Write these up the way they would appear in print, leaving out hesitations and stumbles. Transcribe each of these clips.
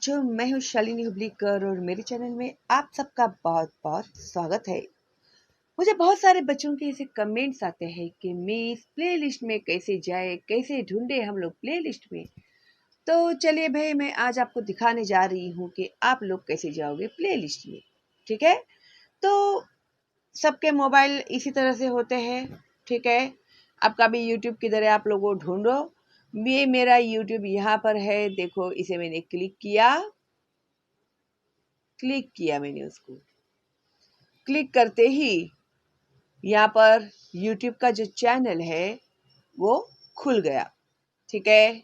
बच्चों, मैं हूँ शालिनी हुबलीकर और मेरे चैनल में आप सबका बहुत बहुत स्वागत है। मुझे बहुत सारे बच्चों के ऐसे कमेंट्स आते हैं कि मिस प्लेलिस्ट में कैसे जाए, कैसे ढूंढे हम लोग प्लेलिस्ट में। तो चलिए भाई, मैं आज आपको दिखाने जा रही हूँ कि आप लोग कैसे जाओगे प्लेलिस्ट में। ठीक है, तो सबके मोबाइल इसी तरह से होते हैं। ठीक है, आपका भी यूट्यूब की तरह आप लोगों ढूंढो। ये मेरा यूट्यूब यहाँ पर है, देखो इसे मैंने क्लिक किया मैंने उसको। क्लिक करते ही यहाँ पर YouTube का जो चैनल है वो खुल गया। ठीक है,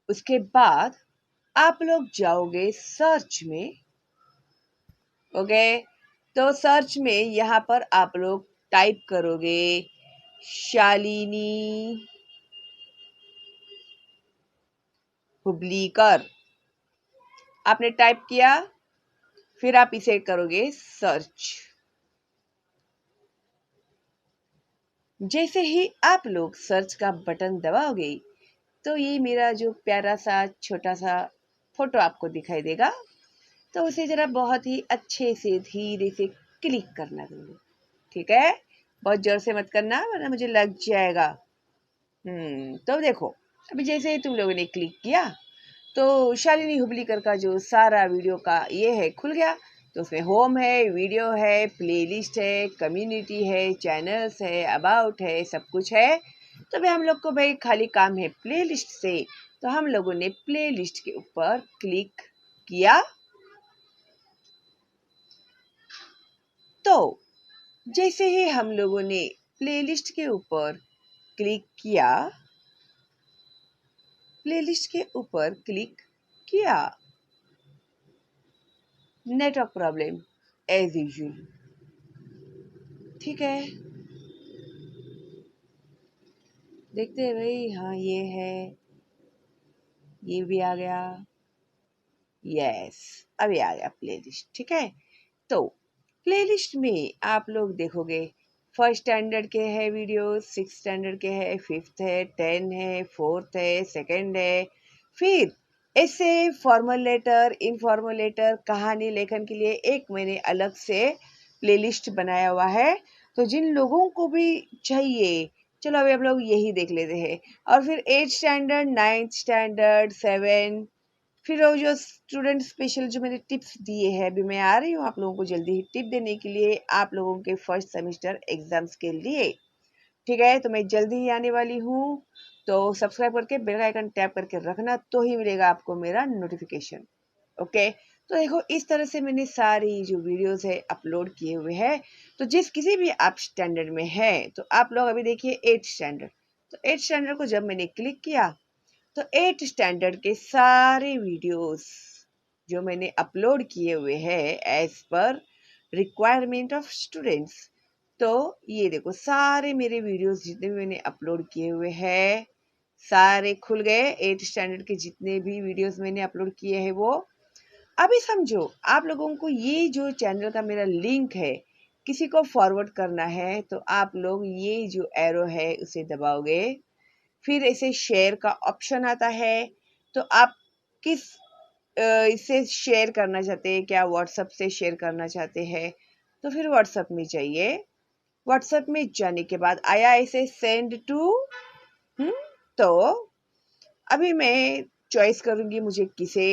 उसके बाद आप लोग जाओगे सर्च में। ओके, तो सर्च में यहाँ पर आप लोग टाइप करोगे शालिनी हुबलीकर। आपने टाइप किया, फिर आप इसे करोगे सर्च। जैसे ही आप लोग सर्च का बटन दबाओगे तो ये मेरा जो प्यारा सा छोटा सा फोटो आपको दिखाई देगा। तो उसे जरा बहुत ही अच्छे से धीरे से क्लिक करना तुमको। ठीक है, बहुत जोर से मत करना वरना मुझे लग जाएगा। तो देखो, अभी जैसे ही तुम लोगों ने क्लिक किया तो शालिनी हुबलीकर का जो सारा वीडियो का ये है खुल गया। तो उसमें होम है, वीडियो है, प्लेलिस्ट है, कम्युनिटी है, चैनल्स है, अबाउट है, सब कुछ है। तो भाई हम लोग को भाई खाली काम है प्लेलिस्ट से। तो हम लोगों ने प्लेलिस्ट के ऊपर क्लिक किया। तो जैसे ही हम लोगों ने प्लेलिस्ट के ऊपर क्लिक किया, नेटवर्क प्रॉब्लम एज यूजुअल। ठीक है, देखते हैं भाई। हाँ, ये है, ये भी आ गया। यस, अभी आ गया प्लेलिस्ट। ठीक है, तो प्लेलिस्ट में आप लोग देखोगे फर्स्ट स्टैंडर्ड के है वीडियो, सिक्स स्टैंडर्ड के है, फिफ्थ है, 10 है, फोर्थ है, सेकंड है, फिर ऐसे फॉर्मल लेटर, इनफॉर्मल लेटर, कहानी लेखन के लिए एक मैंने अलग से प्लेलिस्ट बनाया हुआ है। तो जिन लोगों को भी चाहिए, चलो अभी हम लोग यही देख लेते हैं। और फिर 8 स्टैंडर्ड, 9th स्टैंडर्ड, 7, फिर वो जो स्टूडेंट स्पेशल जो मैंने टिप्स दिए हैं, अभी मैं आ रही हूँ आप लोगों को जल्दी ही टिप देने के लिए आप लोगों के फर्स्ट सेमेस्टर एग्जाम्स के लिए। ठीक है, तो मैं जल्दी ही आने वाली हूँ। तो सब्सक्राइब करके बेल आइकन टैप करके रखना, तो ही मिलेगा आपको मेरा नोटिफिकेशन। ओके, तो देखो इस तरह से मैंने सारी जो वीडियोस है अपलोड किए हुए हैं। तो जिस किसी भी आप स्टैंडर्ड में है, तो आप लोग अभी देखिए 8 स्टैंडर्ड। तो 8 स्टैंडर्ड को जब मैंने क्लिक किया तो 8 स्टैंडर्ड के सारे वीडियोस जो मैंने अपलोड किए हुए हैं as per requirement of students, तो ये देखो सारे मेरे वीडियोस जितने भी मैंने अपलोड किए हुए हैं सारे खुल गए। 8 स्टैंडर्ड के जितने भी वीडियोस मैंने अपलोड किए हैं वो। अभी समझो आप लोगों को ये जो चैनल का मेरा लिंक है किसी को फॉरवर्ड करना है, तो आप लोग ये जो एरो है उसे दबाओगे, फिर इसे शेयर का ऑप्शन आता है। तो आप किस इसे शेयर करना चाहते हैं, क्या व्हाट्सएप से शेयर करना चाहते हैं, तो फिर व्हाट्सएप में जाइए। व्हाट्सएप में जाने के बाद आया इसे सेंड टू। तो अभी मैं चॉइस करूंगी मुझे किसे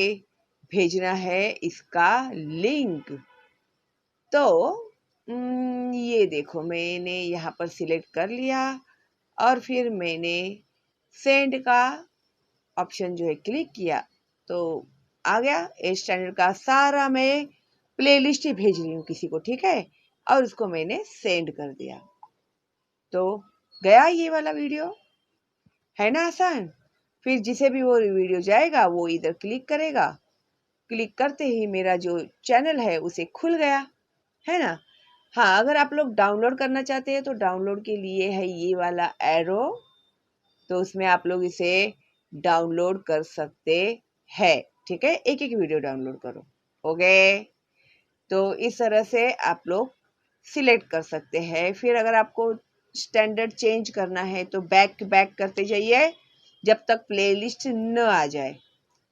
भेजना है इसका लिंक। तो ये देखो मैंने यहाँ पर सिलेक्ट कर लिया और फिर मैंने सेंड का ऑप्शन जो है क्लिक किया। तो आ गया 8 स्टैंडर्ड का सारा, मैं प्लेलिस्ट ही भेज रही हूँ किसी को। ठीक है, और उसको मैंने सेंड कर दिया। तो गया ये वाला वीडियो, है ना आसान। फिर जिसे भी वो वीडियो जाएगा वो इधर क्लिक करेगा। क्लिक करते ही मेरा जो चैनल है उसे खुल गया, है ना। हाँ, अगर आप लोग डाउनलोड करना चाहते हैं तो डाउनलोड के लिए है ये वाला एरो, तो उसमें आप लोग इसे डाउनलोड कर सकते हैं। ठीक है, एक एक वीडियो डाउनलोड करो। ओके, तो इस तरह से आप लोग सिलेक्ट कर सकते हैं। फिर अगर आपको स्टैंडर्ड चेंज करना है तो बैक बैक करते जाइए जब तक प्लेलिस्ट न आ जाए।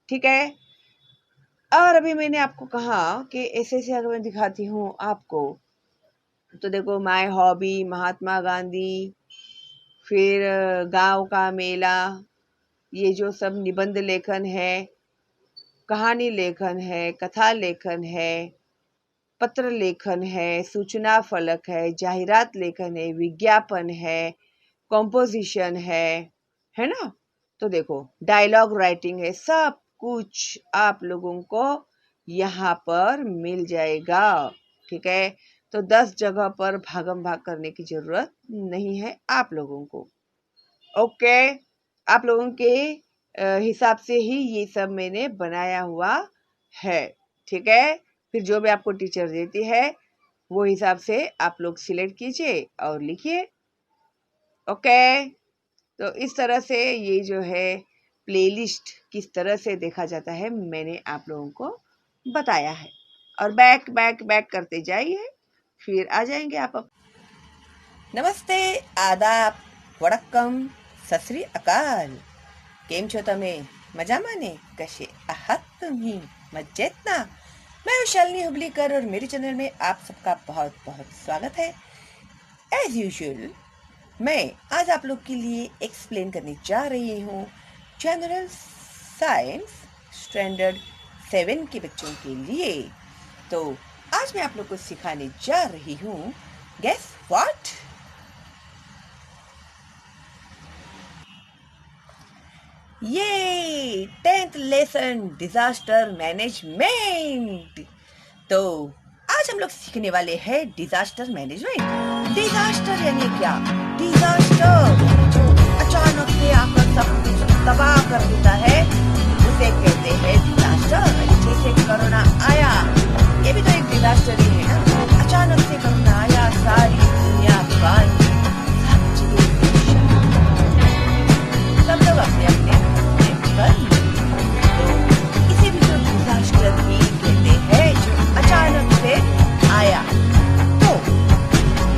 ठीक है, और अभी मैंने आपको कहा कि ऐसे ऐसे अगर मैं दिखाती हूँ आपको, तो देखो माय हॉबी, महात्मा गांधी, फिर गांव का मेला, ये जो सब निबंध लेखन है, कहानी लेखन है, कथा लेखन है, पत्र लेखन है, सूचना फलक है, जाहिरात लेखन है, विज्ञापन है, कॉम्पोजिशन है ना। तो देखो डायलॉग राइटिंग है, सब कुछ आप लोगों को यहाँ पर मिल जाएगा। ठीक है, तो 10 जगह पर भागम भाग करने की जरूरत नहीं है आप लोगों को। ओके, आप लोगों के हिसाब से ही ये सब मैंने बनाया हुआ है। ठीक है, फिर जो भी आपको टीचर देती है वो हिसाब से आप लोग सिलेक्ट कीजिए और लिखिए। ओके, तो इस तरह से ये जो है प्लेलिस्ट किस तरह से देखा जाता है मैंने आप लोगों को बताया है। और बैक बैक बैक करते जाइए, फिर आ जाएंगे आप। નમસ્તે, આદાબ, વડક્કમ, સત શ્રી અકાલ. કેમ છો તમે? મજામાં ને? કશે આહાત तुम्ही? मजेत ना? मैं हूँ शालिनी हुबलीकर और मेरे चैनल में आप सबका बहुत बहुत स्वागत है। एज यूजुअल मैं आज आप लोग के लिए एक्सप्लेन करने जा रही हूँ जनरल साइंस स्टैंडर्ड 7 के बच्चों के लिए। तो आज मैं आप लोग को सिखाने जा रही हूँ, गेस व्हाट? ये 10th लेसन डिजास्टर मैनेजमेंट। तो आज हम लोग सीखने वाले हैं डिजास्टर मैनेजमेंट। डिजास्टर यानी क्या? डिजास्टर जो अचानक से आकर सब कुछ तबाह कर देता है उसे कहते हैं डिजास्टर। जैसे कोरोना आया, ये भी तो एक डिजास्टर ही है ना। अचानक से कोरोना आया, सारी दुनिया बंद, सब लोग अपने अपने तो इसे भी तो डिजास्टर ही कहते हैं, जो अचानक से आया। तो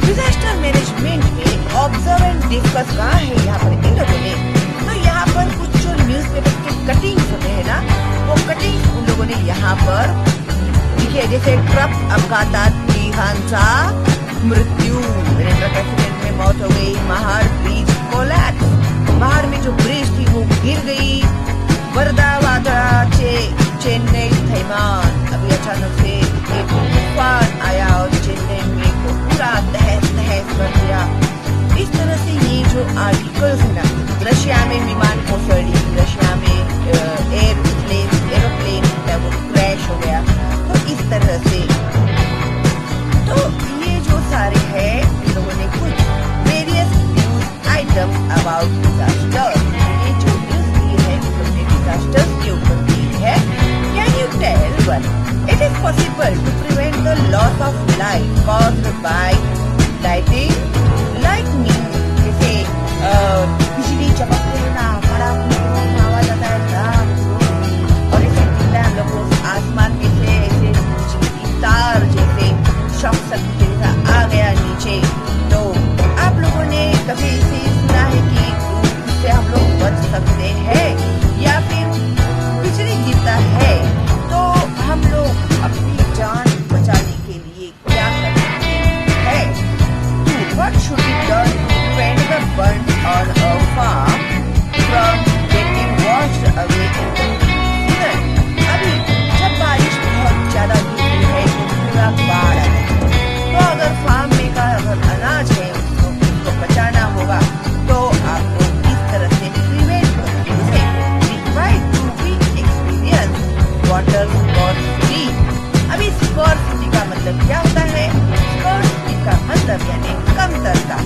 डिजास्टर मैनेजमेंट में ऑब्जर्व एंड डिस्कस कहाँ है यहाँ पर इन लोगों ने? तो यहाँ पर कुछ जो न्यूज़पेपर के कटिंग्स होते हैं ना, वो कटिंग्स उन लोगों ने यहाँ पर लिखे। जैसे ट्रक अपघातात तिघांचा मृत्यू, ट्रक एक्सीडेंट में मौत हो गई। महाड़ ब्रिज कोलैप्स, महाड़ में जो ब्रिज थी वो गिर गई। वर्धा वादळाचे चेन्नई थैमान, अभी अचानक से एक तूफान आया और चेन्नई में को पूरा तहस नहस कर दिया। इस तरह से ये जो आर्टिकल्स है ना, रशिया में विमान कोसळली, रशिया में एरोप्लेन वो क्रैश हो गया। तो इस तरह से तो ये जो सारे है, इन लोगों ने कुछ various news items about disaster, ये जो न्यूज दी है डिजास्टर्स के ऊपर दी है। Can you tell one it is possible to prevent the loss of life caused by lightning? जैसे बिजली चमकते है ना, बड़ा आवाज आता है ना, और ऐसे दिखता है हम लोग को आसमान में से ऐसे तार जैसे शॉक सर्किट जैसा आ गया नीचे। तो आप लोगों ने कभी इसे सुना है कि इससे हम लोग बच सकते हैं, या फिर बिजली गिरता है तो हम लोग अपनी जान बचाने के लिए क्या कर सकते हैं? What should be done to prevent the burn on a farm from getting washed away in the season? अभी जब बारिश बहुत ज्यादा गिरती है तो पूरा बाढ़ आता है, तो अगर फार्म में का अगर अनाज है उसको बचाना होगा, तो आपको इस तरह से प्रिवेंट करने से required to be experienced water scarcity। अभी scarcity का मतलब क्या होता है? scarcity का मतलब यानी कमतरता,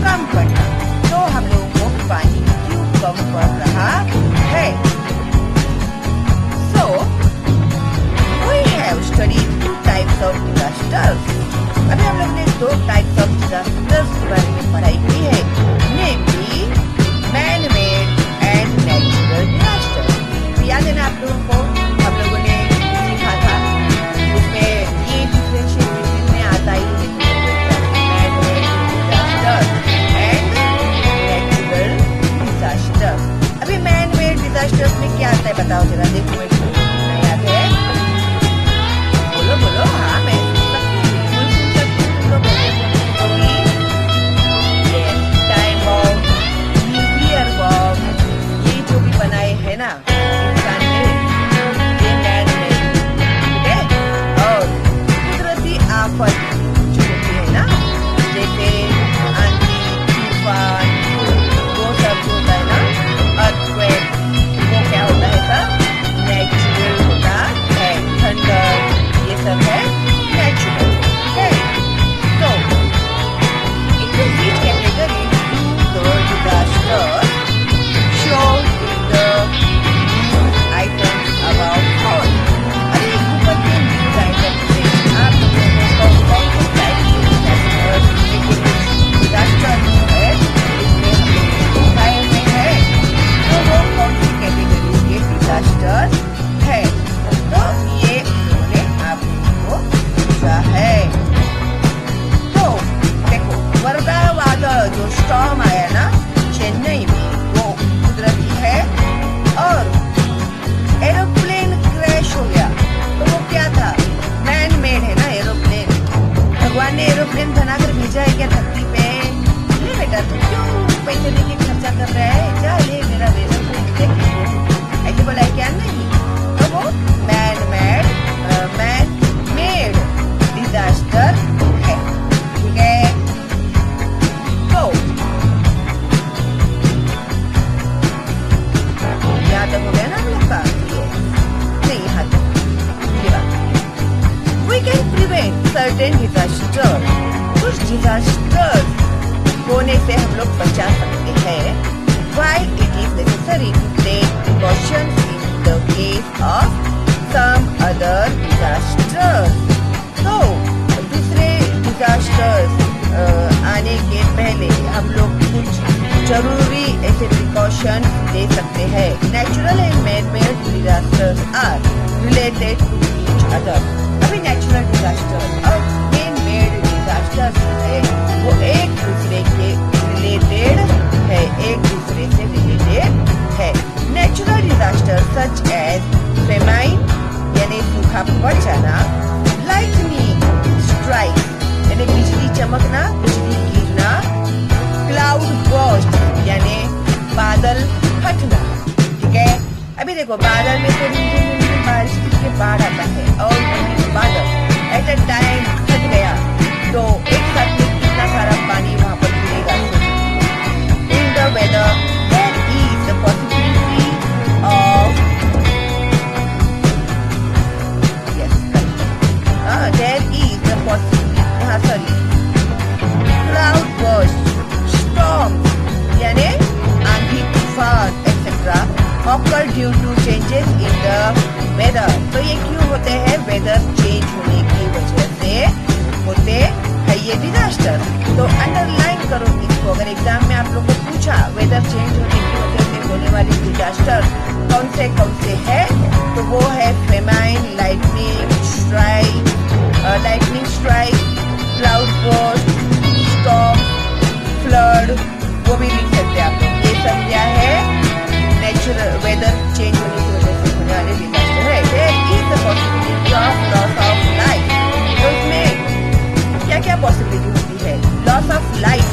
कम पड़ना। तो हम लोगों को पानी क्यों कम पड़ रहा है? So we have studied 2 types of disasters। अभी हम लोग ने 2 types of disasters के बारे में पढ़ाई की है, namely man-made and natural disaster। याद है ना आप लोगों को? हम लोगों ने सीखा था, उसमें ये डिफरेंशिएशन में आता ही है डिजास्टर। अभी मैन मेड डिजास्टर्स में क्या आता है बताओ जरा, देखो एक याद है? स्टॉर्म आया ना चेन्नई में, वो कुदरती है, और एरोप्लेन क्रैश हो गया। तो वो क्या था? मैन मेड है ना एरोप्लेन, भगवान ने एरोप्लेन बनाकर भेजा है क्या धरती पे? ले बेटा, तू क्यों पैसे देके खर्चा कर रहा है? जा ले मेरा एरोप्लेन, ऐसे बोला है क्या? नहीं, तो वो मैन मेड डिजास्टर है, ठीक है? तो यहाँ तक हो गया ना हम लोग का? नहीं, यहाँ तक ये बात। We can prevent certain disasters. कुछ disasters होने से हम लोग बचा सकते हैं। While it is necessary to take precautions in the case of some other disasters. तो दूसरे disasters आने के पहले हम लोग कुछ जरूरी ऐसे प्रिकॉशन ले सकते हैं। Natural and man-made disasters are related to each other. अभी नेचुरल डिजास्टर और मैन मेड डिजास्टर है, वो एक दूसरे के रिलेटेड है, एक दूसरे से रिलेटेड है। Natural disaster such as famine यानी सूखा पड़ जाना, लाइटनिंग स्ट्राइक यानी बिजली चमकना, बिजली गिरना, क्लाउड बर्स्ट यानी बादल फटना, ठीक है? अभी देखो, बादल में से बारिश के बाढ़ आता है, और बादल एट अ टाइम फट गया तो एक साथ में कितना सारा पानी वहां पर गिरेगा। In the weather there is the possibility of there is the possibility cloud burst, storm यानी आंधी तूफान etcetera occur due to changes in the weather. तो ये क्यों होते हैं? वेदर चेंज होने की वजह से होते हैं ये डिजास्टर। तो अंडरलाइन करो इसको। अगर एग्जाम में आप लोग को पूछा वेदर चेंज होने की वजह से होने वाली डिजास्टर कौन से है, तो वो है famine, lightning strike, cloud burst, storm, flood, वो भी लिख सकते हैं आप लोग। ये सब क्या है? नेचुरल वेदर चेंज होने की वजह से होने वाले डिजास्टर है। There is the possibility of loss of life. तो इसमें क्या क्या पॉसिबिलिटी होती है? लॉस ऑफ लाइफ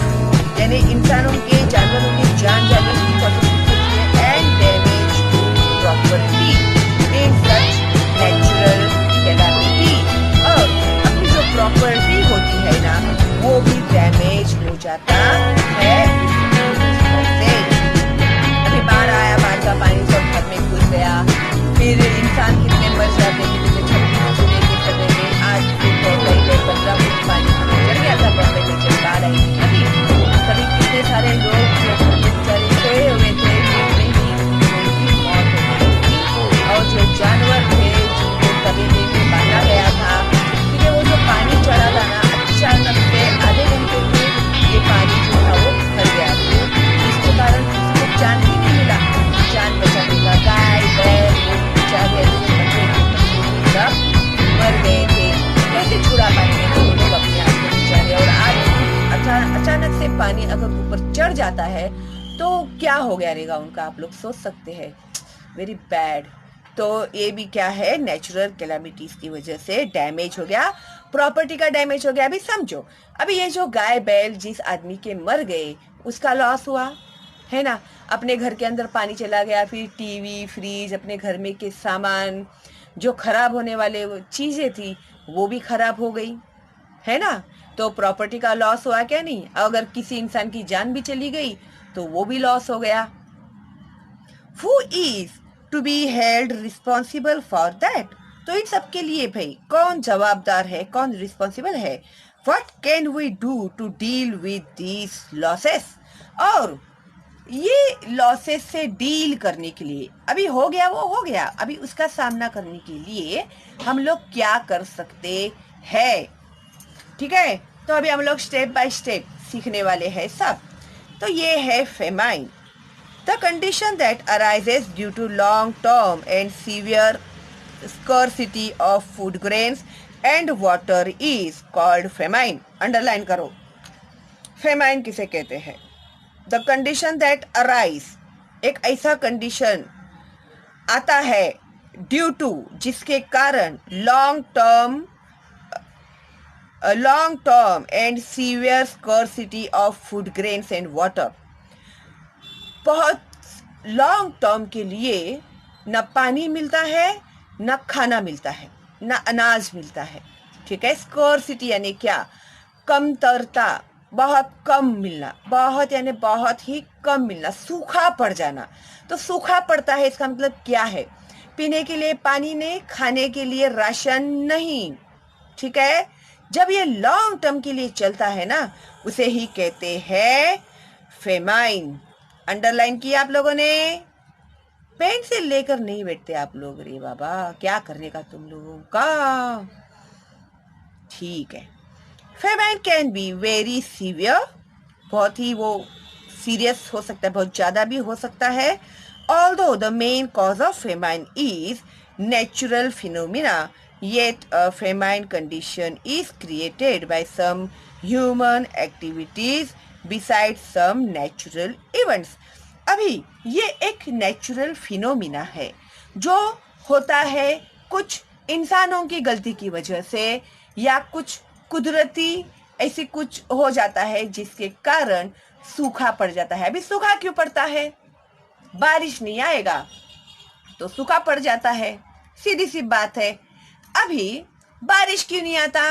यानी इंसानों के, जानवरों के जान जाने की पॉसिबिलिटी होती है, and damage to property in such natural calamity. और अपनी जो प्रॉपर्टी होती है ना, वो भी डैमेज हो जाता है। बाढ़ आया, बाढ़ का पानी सब घर में घुस गया, फिर इंसान कितने मर जाते हैं। जैसे 26 जुलाई के समय में आज 15 फुट पानी चढ़ गया था बम्बई में जब बाढ़ आई थी। कभी कितने सारे लोग बेचारे सोए हुए थे, उनकी मौत हो गई थी, और जो जानवर थे जिनको तबेले में बांधा गया था, फिर वो जो पानी चढ़ा था ना, अचानक से आधे घंटे में ये पानी जो था वो भर गया। इसके कारण जान ही नहीं मिला, जान बचाने का गाय बैल सब मर गए थे। कैसे छुड़ा पाएंगे वो लोग अपने आप को बेचारे? और आज अचानक से पानी अगर ऊपर चढ़ जाता है तो क्या हो गया रहेगा उनका, आप लोग सोच सकते हैं। Very bad. तो ये भी क्या है? नेचुरल कैलामिटीज की वजह से डैमेज हो गया, प्रॉपर्टी का डैमेज हो गया। अभी समझो, अभी ये जो गाय बैल जिस आदमी के मर गए उसका लॉस हुआ है ना, अपने घर के अंदर पानी चला गया, फिर टीवी, फ्रिज, अपने घर में के सामान जो खराब होने वाले चीजें थी वो भी खराब हो गई, है ना? तो प्रॉपर्टी का लॉस हुआ क्या नहीं? अगर किसी इंसान की जान भी चली गई तो वो भी लॉस हो गया। Who is to be held responsible for that? तो इन सब के लिए भाई कौन जवाबदार है, कौन रिस्पॉन्सिबल है? What can we do to deal with these losses? और ये लॉसेस से डील करने के लिए, अभी हो गया वो हो गया, अभी उसका सामना करने के लिए हम लोग क्या कर सकते हैं? ठीक है, तो अभी हम लोग स्टेप बाय स्टेप सीखने वाले हैं सब। तो ये है famine, the condition that arises due to long term and severe scarcity of food grains and water is called famine. Underline करो, फेमाइन किसे कहते हैं? द कंडीशन दैट अराइज, एक ऐसा कंडीशन आता है ड्यू टू, जिसके कारण long term and severe scarcity of food grains and water, बहुत लॉन्ग टर्म के लिए न पानी मिलता है, न खाना मिलता है, न अनाज मिलता है। ठीक है, स्कर्सिटी यानी क्या, कमतरता, बहुत कम मिलना, बहुत यानी बहुत ही कम मिलना, सूखा पड़ जाना। तो सूखा पड़ता है इसका मतलब क्या है, पीने के लिए पानी नहीं, खाने के लिए राशन नहीं। ठीक है, जब ये लॉन्ग टर्म के लिए चलता है ना, उसे ही कहते हैं फेमाइन। अंडरलाइन किया आप लोगों ने, पेन से लेकर नहीं बैठते आप लोग, रे बाबा क्या करने का तुम लोगों का। ठीक है, famine can be very severe, बहुत ही वो सीरियस हो सकता है, बहुत ज्यादा भी हो सकता है। Although the main cause of famine is natural phenomena, yet a famine condition is created by some human activities besides some natural events। अभी ये एक नेचुरल फिनोमिना है जो होता है कुछ इंसानों की गलती की वजह से, या कुछ कुदरती ऐसी कुछ हो जाता है जिसके कारण सूखा पड़ जाता है। अभी सूखा क्यों पड़ता है, बारिश नहीं आएगा तो सूखा पड़ जाता है, सीधी सी बात है। अभी बारिश क्यों नहीं आता,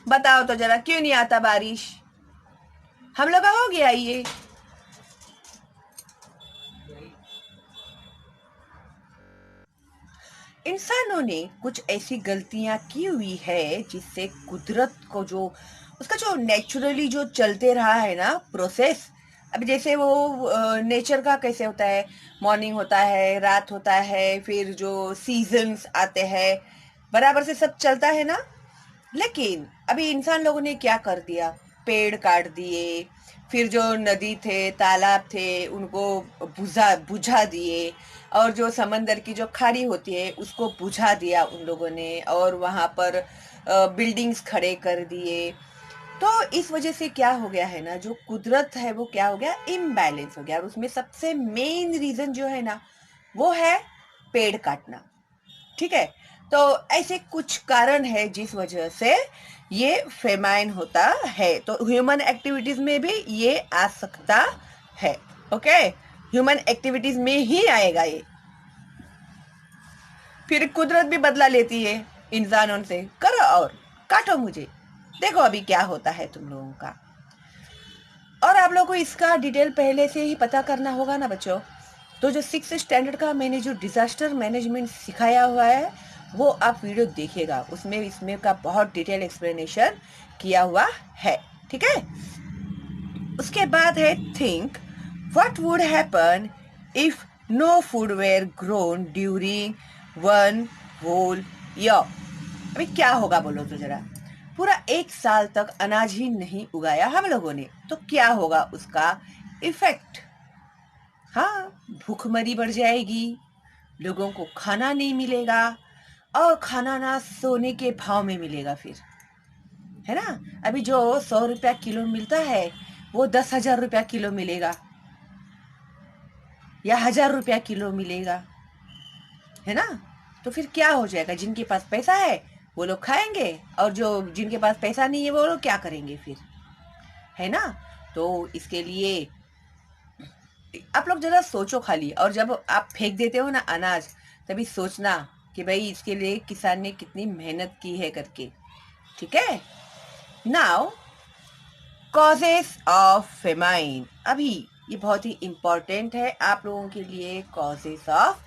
बताओ तो जरा, क्यों नहीं आता बारिश? हम लोग का हो गया ये, इंसानों ने कुछ ऐसी गलतियां की हुई है जिससे कुदरत को जो उसका जो नेचुरली जो चलते रहा है ना प्रोसेस, अभी जैसे वो नेचर का कैसे होता है, मॉर्निंग होता है, रात होता है, फिर जो सीजन्स आते हैं, बराबर से सब चलता है ना। लेकिन अभी इंसान लोगों ने क्या कर दिया, पेड़ काट दिए, फिर जो नदी थे, तालाब थे, उनको बुझा दिए, और जो समंदर की जो खाड़ी होती है उसको बुझा दिया उन लोगों ने, और वहाँ पर बिल्डिंग्स खड़े कर दिए। तो इस वजह से क्या हो गया है ना, जो कुदरत है वो क्या हो गया, इम्बैलेंस हो गया। और उसमें सबसे मेन रीजन जो है ना वो है पेड़ काटना। ठीक है, तो ऐसे कुछ कारण है जिस वजह से ये फेमाइन होता है। तो ह्यूमन एक्टिविटीज में भी ये आ सकता है। ओके, ह्यूमन एक्टिविटीज में ही आएगा ये। फिर कुदरत भी बदला लेती है इंसानों से, करो और काटो मुझे, देखो अभी क्या होता है तुम लोगों का। और आप लोगों को इसका डिटेल पहले से ही पता करना होगा ना बच्चों। तो जो 6th स्टैंडर्ड का मैंने जो डिजास्टर मैनेजमेंट सिखाया हुआ है वो आप वीडियो देखिएगा, उसमें इसमें का बहुत डिटेल एक्सप्लेनेशन किया हुआ है। ठीक है, उसके बाद है think what would happen if no food were grown during one whole year. अभी क्या होगा बोलो तो जरा, पूरा 1 साल तक अनाज ही नहीं उगाया हम लोगों ने, तो क्या होगा उसका इफेक्ट। हाँ, भूखमरी बढ़ जाएगी, लोगों को खाना नहीं मिलेगा, और खाना ना सोने के भाव में मिलेगा फिर, है ना। अभी जो 100 रुपया किलो मिलता है वो 10,000 रुपया किलो मिलेगा, या 1,000 रुपया किलो मिलेगा, है ना। तो फिर क्या हो जाएगा, जिनके पास पैसा है वो लोग खाएंगे, और जो जिनके पास पैसा नहीं है वो लोग क्या करेंगे फिर, है ना। तो इसके लिए आप लोग जरा सोचो खाली, और जब आप फेंक देते हो ना अनाज, तभी सोचना कि भाई इसके लिए किसान ने कितनी मेहनत की है करके। ठीक है, नाउ कॉजेस ऑफ फेमाइन। अभी ये बहुत ही इंपॉर्टेंट है आप लोगों के लिए, कॉजेस ऑफ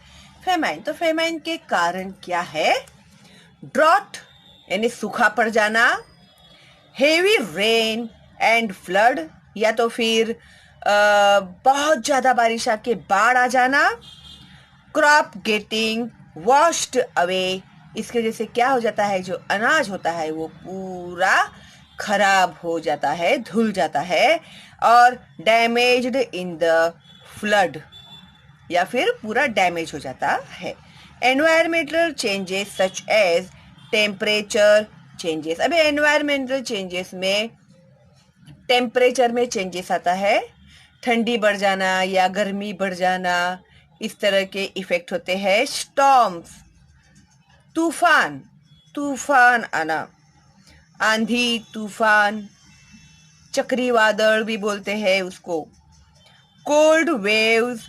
फेमाइन। तो फेमाइन के कारण क्या है, ड्रॉट यानी सूखा पड़ जाना, हेवी रेन एंड फ्लड, या तो फिर बहुत ज्यादा बारिश आके बाढ़ आ जाना, क्रॉप गेटिंग वॉश्ड अवे, इसके वजह से क्या हो जाता है, जो अनाज होता है वो पूरा खराब हो जाता है, धुल जाता है, और डैमेज्ड इन द फ्लड, या फिर पूरा डैमेज हो जाता है। Environmental changes such as temperature changes. अभी एनवायरमेंटल चेंजेस में टेम्परेचर में चेंजेस आता है, ठंडी बढ़ जाना या गर्मी बढ़ जाना, इस तरह के इफेक्ट होते हैं स्टॉर्म्स, तूफान, तूफान आना, आंधी तूफान, चक्रवादल भी बोलते हैं उसको, कोल्ड वेव्स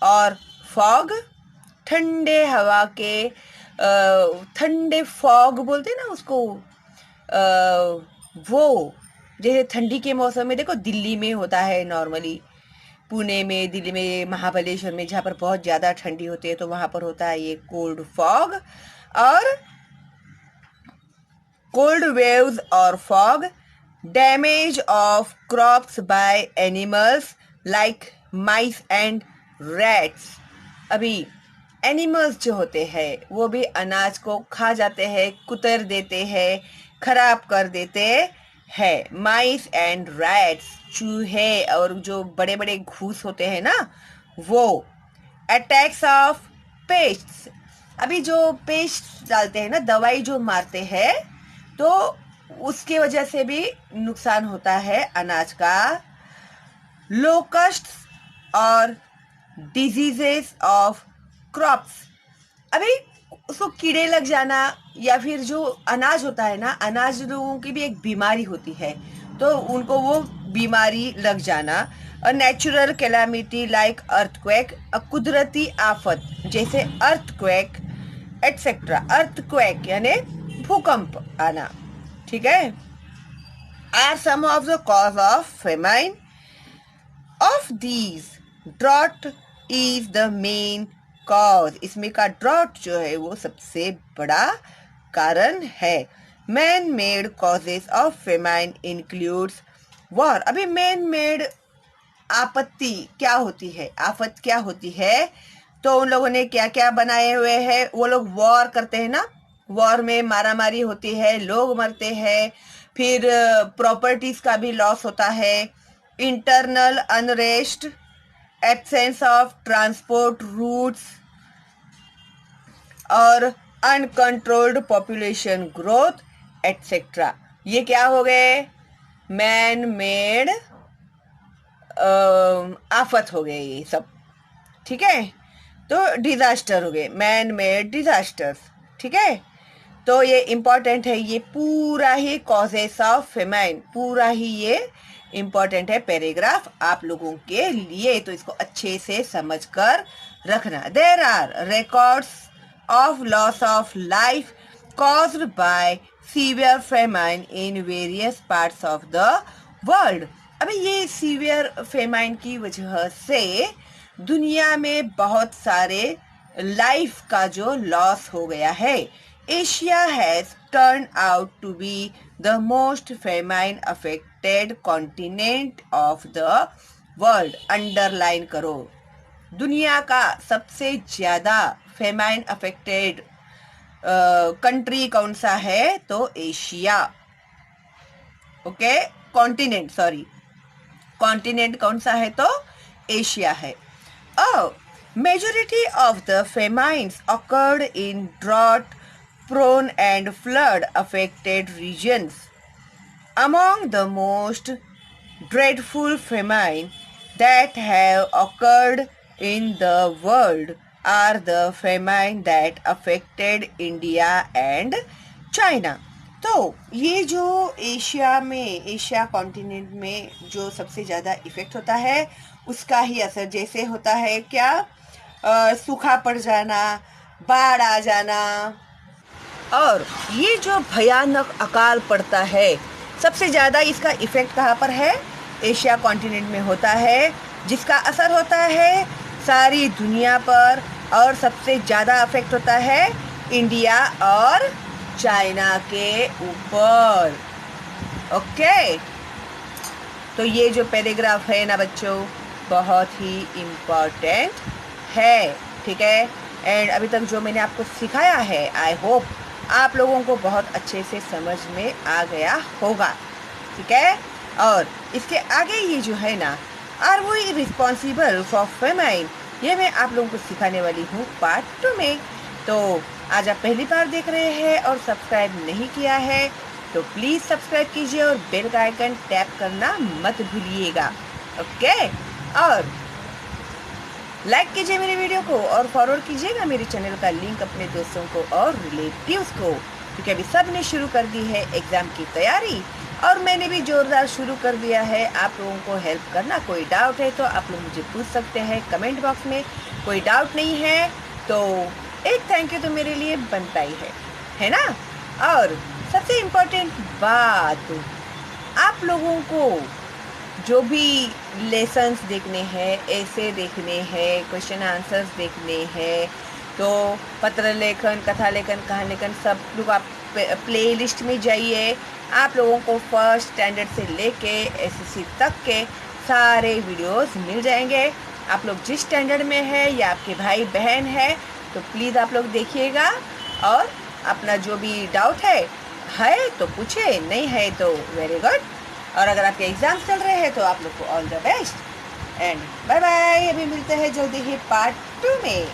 और फॉग, ठंडे हवा के ठंडे फॉग बोलते हैं ना उसको, वो जैसे ठंडी के मौसम में देखो दिल्ली में होता है नॉर्मली, पुणे में, दिल्ली में, महाबलेश्वर में, जहाँ पर बहुत ज़्यादा ठंडी होती है तो वहाँ पर होता है ये कोल्ड फॉग और कोल्ड वेव्स और fog, damage of crops by animals like mice and rats. अभी एनिमल्स जो होते हैं वो भी अनाज को खा जाते हैं, कुतर देते हैं, खराब कर देते हैं। माइस एंड रैट्स, चूहे और जो बड़े बड़े घूस होते हैं ना वो। अटैक्स ऑफ पेस्ट्स, अभी जो पेस्ट डालते हैं ना, दवाई जो मारते हैं तो उसके वजह से भी नुकसान होता है अनाज का। लोकस्ट्स और डिजीजेस ऑफ क्रॉप्स, अभी उसको कीड़े लग जाना या फिर जो अनाज होता है ना, अनाज लोगों की भी एक बीमारी होती है तो उनको वो बीमारी लग जाना। A natural calamity like earthquake, कुदरती आफत जैसे अर्थक्वेक एटसेट्रा। अर्थक्वेक यानी भूकंप आना, ठीक है। Are some of the cause of famine. Of these drought is the main cause, इसमें का ड्रॉट जो है वो सबसे बड़ा कारण है। Man made causes of famine includes war. अभी मैन मेड आपत्ति क्या होती है, आफत क्या होती है, तो उन लोगों ने क्या क्या बनाए हुए हैं, वो लोग वॉर करते हैं ना, वॉर में मारामारी होती है, लोग मरते हैं, फिर प्रॉपर्टीज का भी लॉस होता है, internal unrest, absence of transport routes और अनकंट्रोल्ड पॉपुलेशन ग्रोथ एटसेट्रा। ये क्या हो गए, मैन मेड आफत हो गए ये सब, ठीक है। तो डिजास्टर हो गए, मैन मेड डिजास्टर्स, ठीक है। तो ये इंपॉर्टेंट है, ये पूरा ही कॉजेस ऑफ फेमाइन, पूरा ही ये इंपॉर्टेंट है पैराग्राफ आप लोगों के लिए, तो इसको अच्छे से समझ कर रखना। There are records of loss of life caused by severe famine in various parts of the world. अभी ये सीवियर फेमाइन की वजह से दुनिया में बहुत सारे लाइफ का जो लॉस हो गया है। Asia has turn out to be the most famine affected continent of the world. Underline करो, दुनिया का सबसे ज्यादा फेमाइन अफेक्टेड कंट्री कौन सा है, तो Asia. Okay, continent, sorry, continent कौन सा है, तो एशिया है। Majority of the famines occurred in drought-prone and flood-affected regions. Among the most dreadful famine that have occurred in the world are the famine that affected India and China. तो ये जो Asia में, Asia continent में जो सबसे ज़्यादा effect होता है उसका ही असर जैसे होता है क्या, सूखा पड़ जाना, बाढ़ आ जाना, और ये जो भयानक अकाल पड़ता है सबसे ज़्यादा इसका इफेक्ट कहाँ पर है, एशिया कॉन्टिनेंट में होता है, जिसका असर होता है सारी दुनिया पर, और सबसे ज़्यादा अफेक्ट होता है इंडिया और चाइना के ऊपर। ओके, तो ये जो पैराग्राफ है ना बच्चों बहुत ही इम्पॉर्टेंट है, ठीक है। एंड अभी तक जो मैंने आपको सिखाया है आई होप आप लोगों को बहुत अच्छे से समझ में आ गया होगा, ठीक है। और इसके आगे ये जो है ना, are we responsible for famine, ये मैं आप लोगों को सिखाने वाली हूँ पार्ट 2 में। तो आज आप पहली बार देख रहे हैं और सब्सक्राइब नहीं किया है तो प्लीज़ सब्सक्राइब कीजिए और बेल का आइकन टैप करना मत भूलिएगा, ओके। और लाइक कीजिए मेरे वीडियो को और फॉरवर्ड कीजिएगा मेरे चैनल का लिंक अपने दोस्तों को और रिलेटिव्स को, क्योंकि अभी सब ने शुरू कर दी है एग्ज़ाम की तैयारी और मैंने भी ज़ोरदार शुरू कर दिया है आप लोगों को हेल्प करना। कोई डाउट है तो आप लोग मुझे पूछ सकते हैं कमेंट बॉक्स में। कोई डाउट नहीं है तो एक थैंक यू तो मेरे लिए बनता ही है ना। और सबसे इम्पोर्टेंट बात, आप लोगों को जो भी लेसन्स देखने हैं, ऐसे देखने हैं, क्वेश्चन आंसर्स देखने हैं, तो पत्र लेखन, कथा लेखन, कहानी लेखन, सब लोग आप प्लेलिस्ट में जाइए। आप लोगों को फर्स्ट स्टैंडर्ड से लेके एसएससी तक के सारे वीडियोस मिल जाएंगे। आप लोग जिस स्टैंडर्ड में है या आपके भाई बहन है तो प्लीज़ आप लोग देखिएगा और अपना जो भी डाउट है तो पूछे, नहीं है तो वेरी गुड। और अगर आपके एग्ज़ाम चल रहे हैं तो आप लोग को all the best and bye bye. अभी मिलते हैं जल्दी ही पार्ट 2 में।